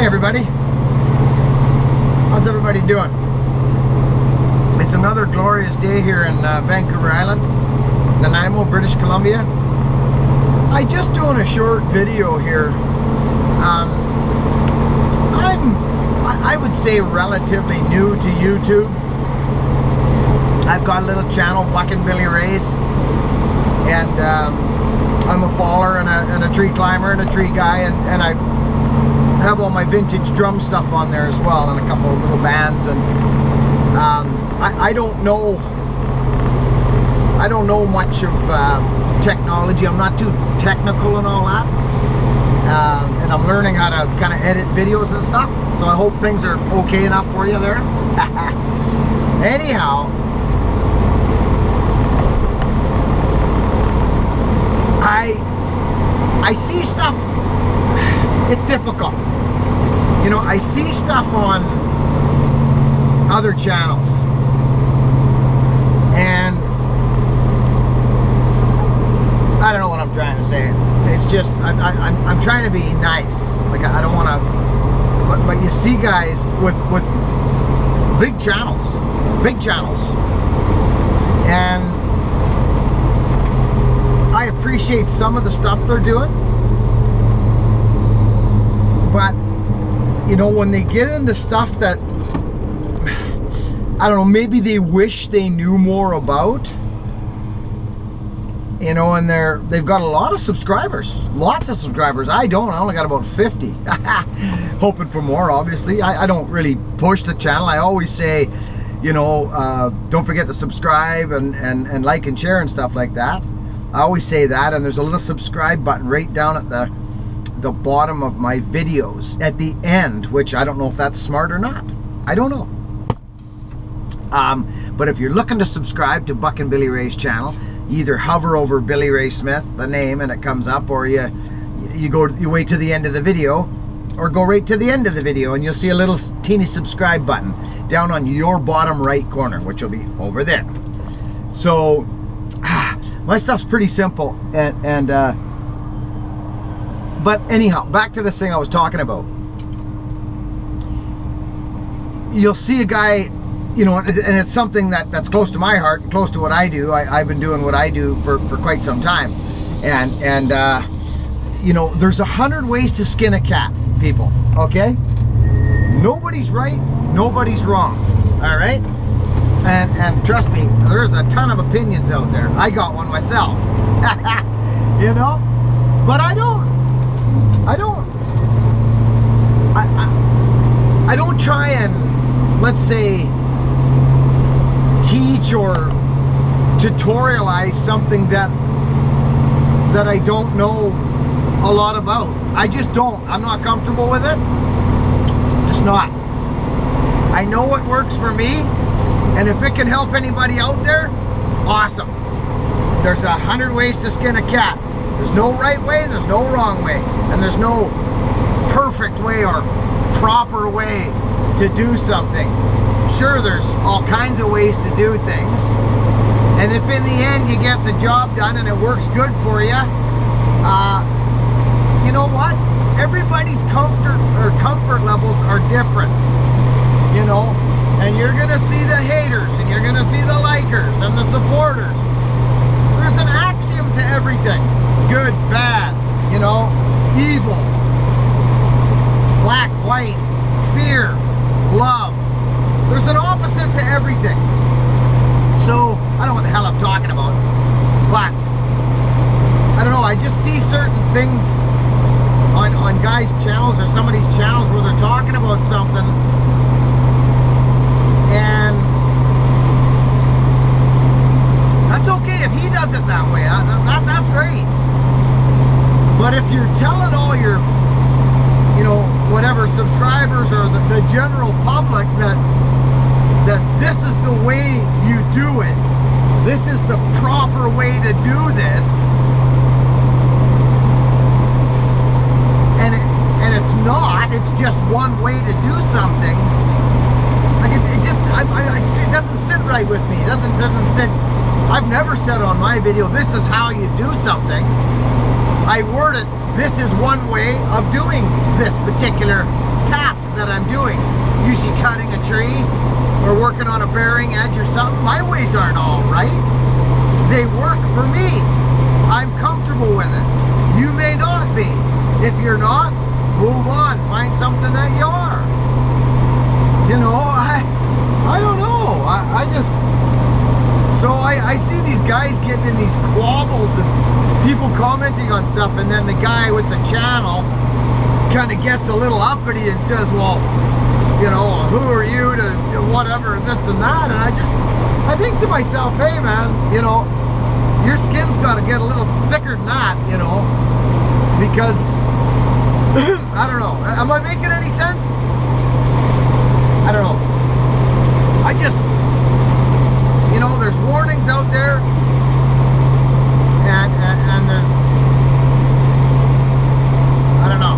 Hey everybody, how's everybody doing? It's another glorious day here in Vancouver Island, Nanaimo, British Columbia. I just doing a short video here. I would say relatively new to YouTube. I've got a little channel, Buckin' Billy Rays, and I'm a faller and a tree climber and a tree guy, and I have all my vintage drum stuff on there as well, and a couple of little bands. And I don't know much of technology. I'm not too technical and all that, and I'm learning how to kind of edit videos and stuff, so I hope things are okay enough for you there. Anyhow, I see stuff. It's difficult, you know. I see stuff on other channels, and I don't know what I'm trying to say. It's just I'm trying to be nice. Like, I don't want to, but you see guys with big channels, and I appreciate some of the stuff they're doing. But, you know, when they get into stuff that, I don't know, maybe they wish they knew more about, you know, and they've got a lot of subscribers, lots of subscribers. I don't. I only got about 50. Hoping for more, obviously. I don't really push the channel. I always say, you know, don't forget to subscribe and like and share and stuff like that. I always say that, and there's a little subscribe button right down at the bottom of my videos at the end, which I don't know if that's smart or not. I don't know. But if you're looking to subscribe to Buckin' Billy Ray's channel, you either hover over Billy Ray Smith, the name, and it comes up, or you wait to the end of the video, or go right to the end of the video, and you'll see a little teeny subscribe button down on your bottom right corner, which will be over there. So my stuff's pretty simple, but anyhow, back to this thing I was talking about. You'll see a guy, you know, and it's something that's close to my heart and close to what I do. I've been doing what I do for quite some time, and you know, there's 100 ways to skin a cat, people. Okay, nobody's right, nobody's wrong. All right. And trust me, there's a ton of opinions out there. I got one myself. You know? But I don't try and, let's say, teach or tutorialize something that I don't know a lot about. I just don't. I'm not comfortable with it. Just not. I know what works for me. And if it can help anybody out there, awesome. There's 100 ways to skin a cat. There's no right way, there's no wrong way, and there's no perfect way or proper way to do something. Sure, there's all kinds of ways to do things, and if in the end you get the job done and it works good for you, you know what? Everybody's comfort levels are different, you know. And you're gonna see the haters, and you're gonna see the likers and the supporters. There's an axiom to everything. Good, bad, you know, evil, black, white, fear, love. There's an opposite to everything. So, I don't know what the hell I'm talking about, but I don't know, I just see certain things on guys' channels or somebody's channels where they're talking about something, and that's okay if he does it that way. That's great. But if you're telling all your, you know, whatever subscribers or the general public that this is the way you do it, this is the proper way to do this, and it's not, it's just one way to do something. Like it doesn't sit right with me. It doesn't sit. I've never said on my video, this is how you do something. I word it, this is one way of doing this particular task that I'm doing, usually cutting a tree or working on a bearing edge or something, my ways aren't all right. They work for me. I'm comfortable with it. You may not be. If you're not, move on. Find something that you are. You know, I don't know. I just... So I see these guys getting in these quabbles and people commenting on stuff, and then the guy with the channel kind of gets a little uppity and says, well, you know, who are you to whatever and this and that, and I think to myself, hey man, you know, your skin's got to get a little thicker than that, you know, because I don't know, am I making any sense? I don't know. I just, you know, there's warnings out there, and there's, I don't know,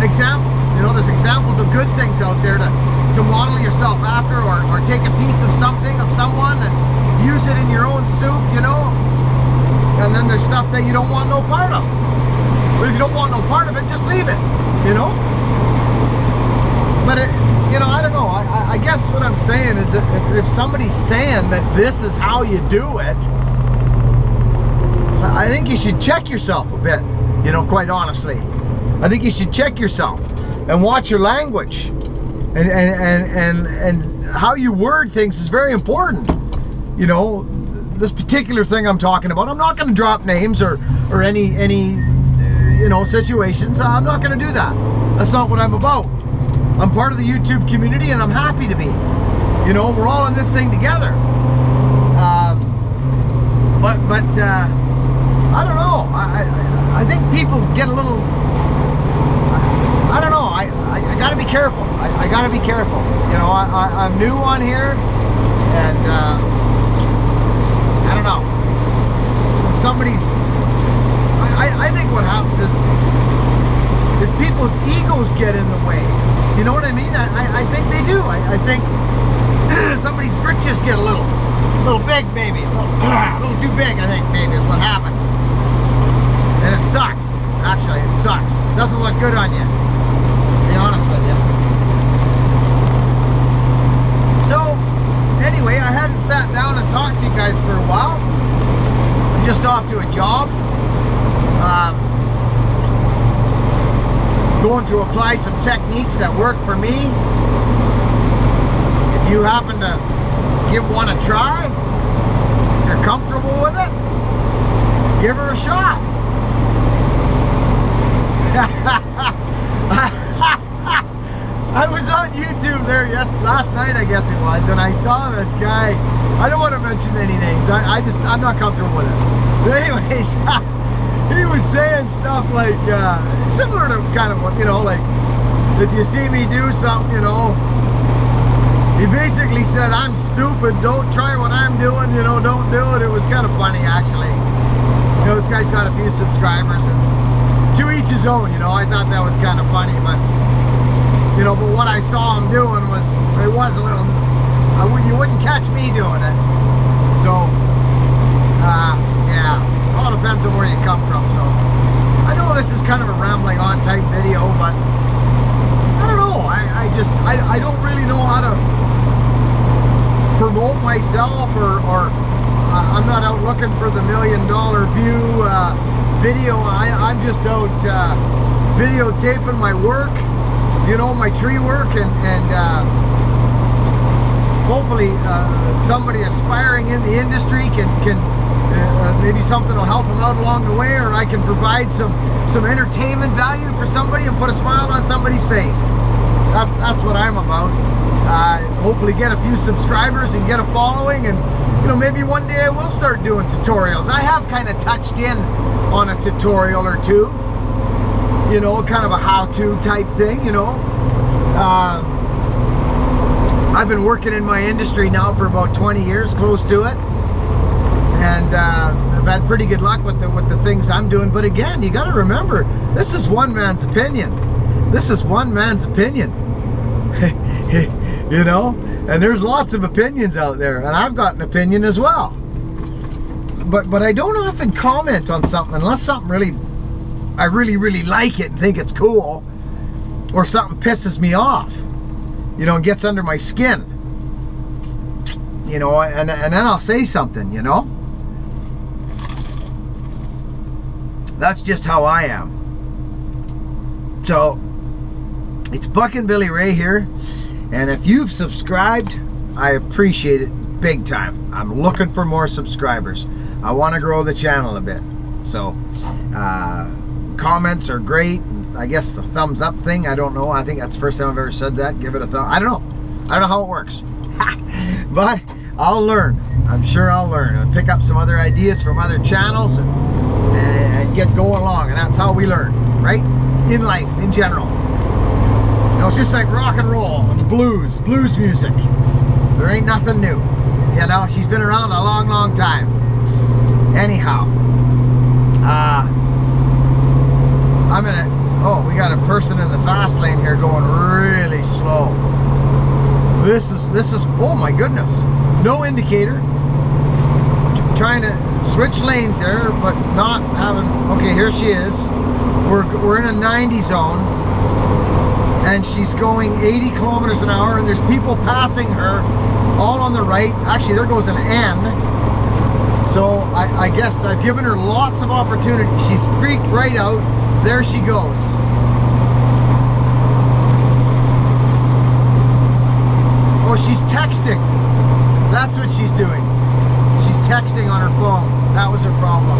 examples. You know, there's examples of good things out there to model yourself after, or take a piece of something, of someone, and use it in your own soup, you know. And then there's stuff that you don't want no part of. But if you don't want no part of it, just leave it, you know. But it, you know, I don't know. I guess what I'm saying is that if somebody's saying that this is how you do it, I think you should check yourself a bit, you know, quite honestly. I think you should check yourself and watch your language, and how you word things is very important. You know, this particular thing I'm talking about, I'm not going to drop names or any you know, situations. I'm not going to do that. That's not what I'm about. I'm part of the YouTube community, and I'm happy to be. You know, we're all in this thing together. But I don't know. I think people get a little. I don't know. I got to be careful. I got to be careful. You know, I'm new on here, and I don't know. So when somebody's, I think what happens is people's egos get in the way. You know what I mean? I think they do. I think somebody's britches get a little big, maybe. A little too big, I think, maybe is what happens. And it sucks. Actually, it sucks. It doesn't look good on you, to be honest with you. So, anyway, I hadn't sat down and talked to you guys for a while. I'm just off to a job. Going to apply some techniques that work for me. If you happen to give one a try, if you're comfortable with it, give her a shot. I was on YouTube there last night, I guess it was, and I saw this guy. I don't want to mention any names. I'm not comfortable with it. But anyways, he was saying stuff like similar to kind of what, you know, like, if you see me do something, you know, he basically said, I'm stupid, don't try what I'm doing, you know, don't do it. It was kind of funny, actually. You know, this guy's got a few subscribers, and to each his own, you know. I thought that was kind of funny, but, you know, but what I saw him doing was a little, you wouldn't catch me doing it. So, yeah, all depends on where you come from. So, I know this is kind of a rambling on type video, but I don't know. I don't really know how to promote myself, or I'm not out looking for the $1 million view video. I'm just out videotaping my work, you know, my tree work, and hopefully somebody aspiring in the industry can maybe something will help them out along the way, or I can provide some entertainment value for somebody and put a smile on somebody's face. That's what I'm about. Hopefully get a few subscribers and get a following, and you know, maybe one day I will start doing tutorials. I have kind of touched in on a tutorial or two, you know, kind of a how-to type thing, you know. I've been working in my industry now for about 20 years, close to it, and I've had pretty good luck with the things I'm doing. But again, you got to remember, this is one man's opinion. This is one man's opinion. You know, and there's lots of opinions out there, and I've got an opinion as well. But I don't often comment on something unless something I really like it and think it's cool. or something pisses me off, you know, and gets under my skin, you know, and then I'll say something, you know. That's just how I am. So it's Buck and Billy Ray here, and if you've subscribed, I appreciate it big time. I'm looking for more subscribers. I want to grow the channel a bit. So comments are great. I guess the thumbs up thing, I don't know. I think that's the first time I've ever said that. Give it a thumb. I don't know. I don't know how it works. But I'll learn. I'm sure I'll learn. I'll pick up some other ideas from other channels and get going along. And that's how we learn, right? In life, in general. You know, it's just like rock and roll. It's blues music. There ain't nothing new. You know, she's been around a long, long time. Anyhow, I'm in it. Oh, we got a person in the fast lane here going really slow. This is, oh my goodness. No indicator. Trying to switch lanes there, but not having, okay, here she is. We're in a 90 zone, and she's going 80 kilometers an hour, and there's people passing her all on the right. Actually, there goes an N. So I guess I've given her lots of opportunity. She's freaked right out. There she goes. Oh, she's texting. That's what she's doing. She's texting on her phone. That was her problem.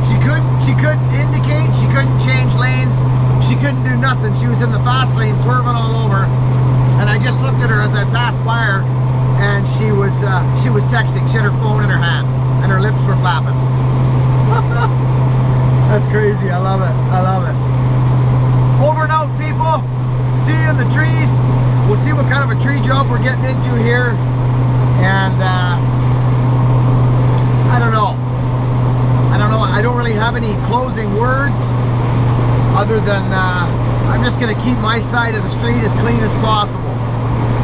She couldn't indicate. She couldn't change lanes. She couldn't do nothing. She was in the fast lane, swerving all over. And I just looked at her as I passed by her, and she was texting. She had her phone in her hand, and her lips were flapping. That's crazy. I love it. I love it. Over and out, people. See you in the trees. We'll see what kind of a tree job we're getting into here. And I don't know. I don't really have any closing words other than I'm just going to keep my side of the street as clean as possible.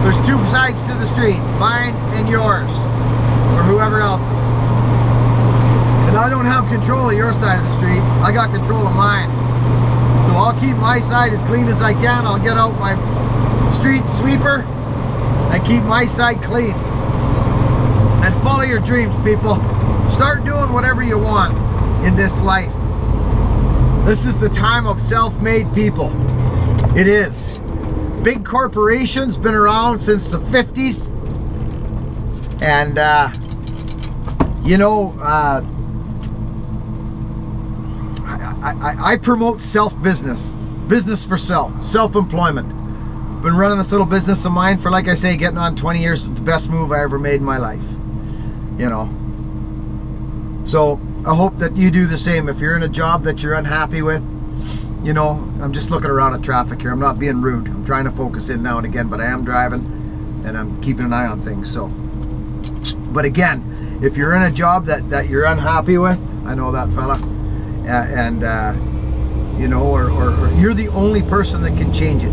There's two sides to the street, mine and yours, or whoever else's. And I don't have control of your side of the street. I got control of mine. So I'll keep my side as clean as I can. I'll get out my street sweeper and keep my side clean. And follow your dreams, people. Start doing whatever you want in this life. This is the time of self-made people. It is. Big corporations been around since the 50s. And, you know, I promote self-business. Business for self. Self-employment. Been running this little business of mine for, like I say, getting on 20 years. It's the best move I ever made in my life. You know. So I hope that you do the same. If you're in a job that you're unhappy with, you know, I'm just looking around at traffic here. I'm not being rude. I'm trying to focus in now and again, but I am driving and I'm keeping an eye on things. So, but again, if you're in a job that you're unhappy with, I know that fella, you know, or you're the only person that can change it.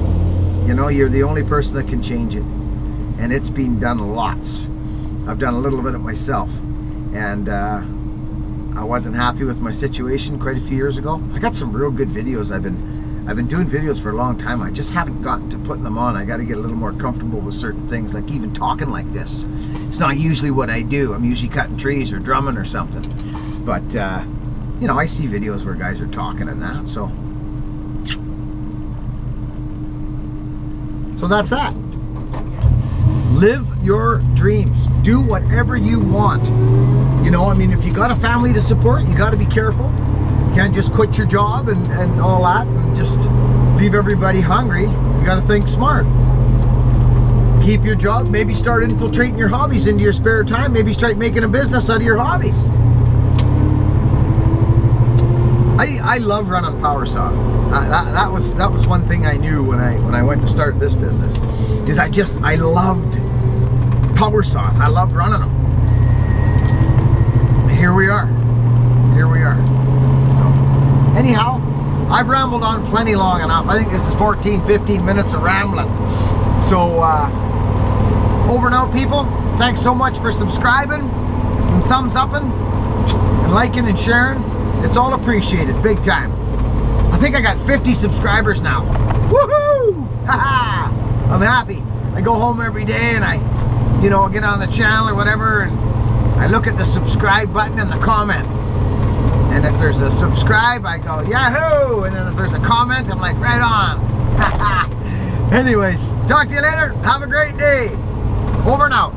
You know, you're the only person that can change it. And it's been done lots. I've done a little bit of it myself. And I wasn't happy with my situation quite a few years ago. I got some real good videos. I've been doing videos for a long time. I just haven't gotten to putting them on. I got to get a little more comfortable with certain things, like even talking like this. It's not usually what I do. I'm usually cutting trees or drumming or something. But, you know, I see videos where guys are talking and that, so that's that. Live your dreams. Do whatever you want. You know, I mean, if you got a family to support, you got to be careful. You can't just quit your job and all that and just leave everybody hungry. You got to think smart. Keep your job. Maybe start infiltrating your hobbies into your spare time. Maybe start making a business out of your hobbies. I love running power saw. That was one thing I knew when I went to start this business. Is I loved power saws. I loved running them. Here we are. So anyhow, I've rambled on plenty long enough. I think this is 14-15 minutes of rambling. So over and out, people. Thanks so much for subscribing and thumbs upping and liking and sharing. It's all appreciated, big time. I think I got 50 subscribers now. Woohoo! Haha! I'm happy. I go home every day and I get on the channel or whatever, and I look at the subscribe button and the comment. And if there's a subscribe, I go, yahoo! And then if there's a comment, I'm like, right on. Anyways, talk to you later. Have a great day. Over and out.